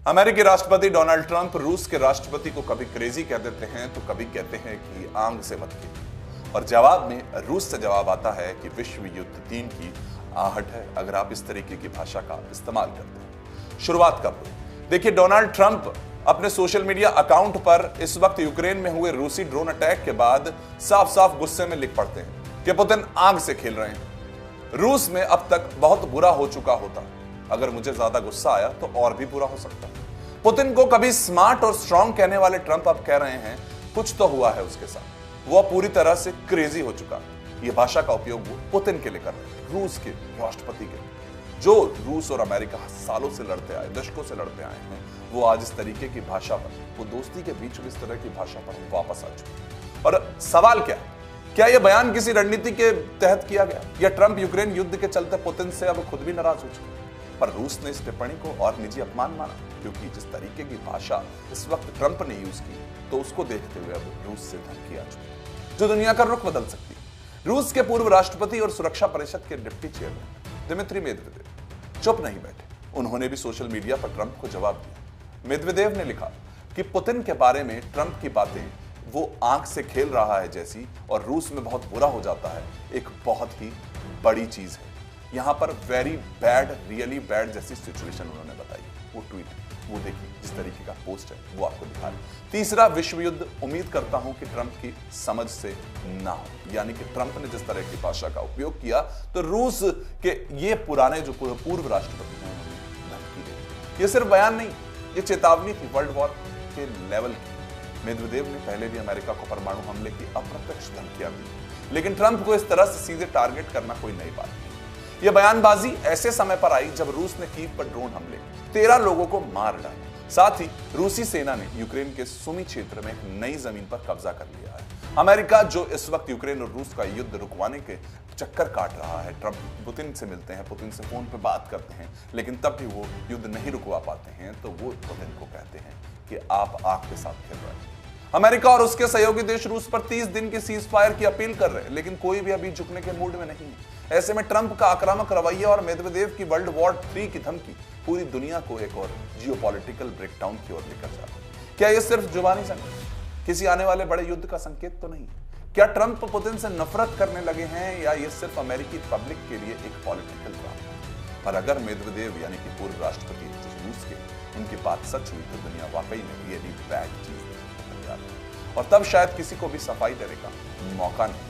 अमेरिकी राष्ट्रपति Donald Trump रूस के राष्ट्रपति को कभी क्रेजी कह देते हैं तो कभी कहते हैं कि आंग से मत खेलो। और जवाब में रूस से जवाब आता है कि विश्व युद्ध 3 की आहट है अगर आप इस तरीके की भाषा का इस्तेमाल करते हैं। शुरुआत कब हुई? देखिए, डोनाल्ड ट्रंप अपने सोशल मीडिया अकाउंट पर इस वक्त यूक्रेन में हुए रूसी ड्रोन अटैक के बाद साफ साफ गुस्से में लिख पड़ते हैं कि पुतिन आग से खेल रहे हैं। रूस में अब तक बहुत बुरा हो चुका होता, अगर मुझे ज्यादा गुस्सा आया तो और भी बुरा हो सकता है। पुतिन को कभी स्मार्ट और स्ट्रांग कहने वाले ट्रंप अब कह रहे हैं कुछ तो हुआ है उसके साथ, वो पूरी तरह से क्रेजी हो चुका है। ये भाषा का उपयोग वो पुतिन के लिए कर रहे हैं, रूस के राष्ट्रपति के लिए। जो रूस और अमेरिका सालों से लड़ते आए, दशकों से लड़ते आए हैं, वो आज इस तरीके की भाषा पर, वो दोस्ती के बीच में इस तरह की भाषा पर वापस आ चुके। और सवाल क्या है? क्या यह बयान किसी रणनीति के तहत किया गया, या ट्रंप यूक्रेन युद्ध के चलते पुतिन से अब खुद भी नाराज हो चुके? पर रूस ने इस टिप्पणी को और निजी अपमान माना, क्योंकि जिस तरीके की भाषा इस वक्त ट्रंप ने यूज की, तो उसको देखते हुए अब रूस से धमकी आ चुकी जो दुनिया का रुख बदल सकती है। रूस के पूर्व राष्ट्रपति और सुरक्षा परिषद के डिप्टी चेयरमैन दिमित्री मेदवेदेव चुप नहीं बैठे। उन्होंने भी सोशल मीडिया पर ट्रंप को जवाब दिया। मेदवेदेव ने लिखा कि पुतिन के बारे में ट्रंप की बातें वो आंख से खेल रहा है जैसी, और रूस में बहुत बुरा हो जाता है, एक बहुत ही बड़ी चीज है। यहां पर वेरी बैड, रियली बैड जैसी सिचुएशन उन्होंने बताई। वो ट्वीट, वो देखिए जिस तरीके का पोस्ट है वो आपको दिखा रहा है। तीसरा विश्व युद्ध उम्मीद करता हूं कि ट्रंप की समझ से ना हो, यानी कि ट्रंप ने जिस तरह की भाषा का उपयोग किया तो रूस के ये पुराने जो पूर्व राष्ट्रपति हैं उन्होंने धमकी दी। ये सिर्फ बयान नहीं, ये चेतावनी थी वर्ल्ड वॉर के लेवल की। मेदवेदेव ने पहले भी अमेरिका को परमाणु हमले की अप्रत्यक्ष धमकियां दी, लेकिन ट्रंप को इस तरह से सीधे टारगेट करना कोई नई बात नहीं। यह बयानबाजी ऐसे समय पर आई जब रूस ने कीव पर ड्रोन हमले 13 लोगों को मार डाला। साथ ही रूसी सेना ने यूक्रेन के सुमी क्षेत्र में एक नई जमीन पर कब्जा कर लिया है। अमेरिका जो इस वक्त यूक्रेन और रूस का युद्ध रुकवाने के चक्कर काट रहा है, ट्रंप पुतिन से मिलते हैं, पुतिन से फोन पर बात करते हैं, लेकिन तब भी वो युद्ध नहीं रुकवा पाते हैं, तो वो पुतिन को कहते हैं कि आप आग के साथ खेल रहे हैं। अमेरिका और उसके सहयोगी देश रूस पर 30 दिन की सीज फायर की अपील कर रहे हैं, लेकिन कोई भी अभी झुकने के मूड में नहीं है। ऐसे में ट्रंप का आक्रामक रवैया और मेदवेदेव की वर्ल्ड वॉर 3 की धमकी पूरी दुनिया को एक और जियोपॉलिटिकल ब्रेकडाउन की ओर लेकर जा रही है। क्या यह सिर्फ जुबानी संकेत, किसी आने वाले बड़े युद्ध का संकेत तो नहीं? क्या ट्रंप पुतिन से नफरत करने लगे हैं, या यह सिर्फ अमेरिकी पब्लिक के लिए एक पॉलिटिकल ड्रामा? और अगर मेदवेदेव यानी कि पूर्व राष्ट्रपति रूस के, उनकी बात सच हुई तो दुनिया वाकई में रियली बैड चीज, और तब शायद किसी को भी सफाई देने का मौका नहीं